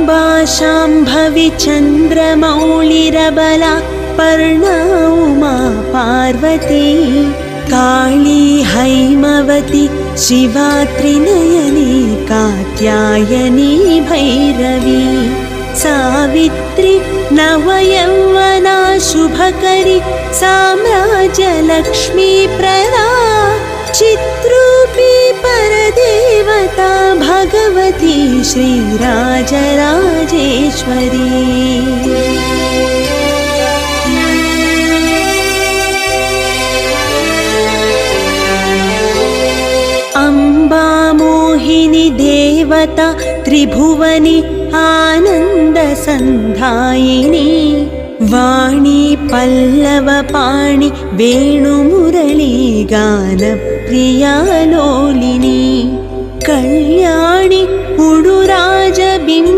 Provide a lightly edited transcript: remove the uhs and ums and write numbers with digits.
अम्बा शाम्भवी चन्द्रमौळिरबला पर्णा उमा पार्वती काली हैमवती शिवा त्रिनयनी कात्यायनी भैरवी सावित्री नवयौवना शुभकरी साम्राज्यलक्ष्मी प्रदा चित्रूपी परदेवता भगवती श्रीराजराजेश्वरी अम्बा मोहिनी देवता त्रिभुवनी आनन्दसन्धायिनी वाणी पल्लवपाणि वेणुमुरली गानप्रिया लोलिनी कल्याणी उडुराजबिम्ब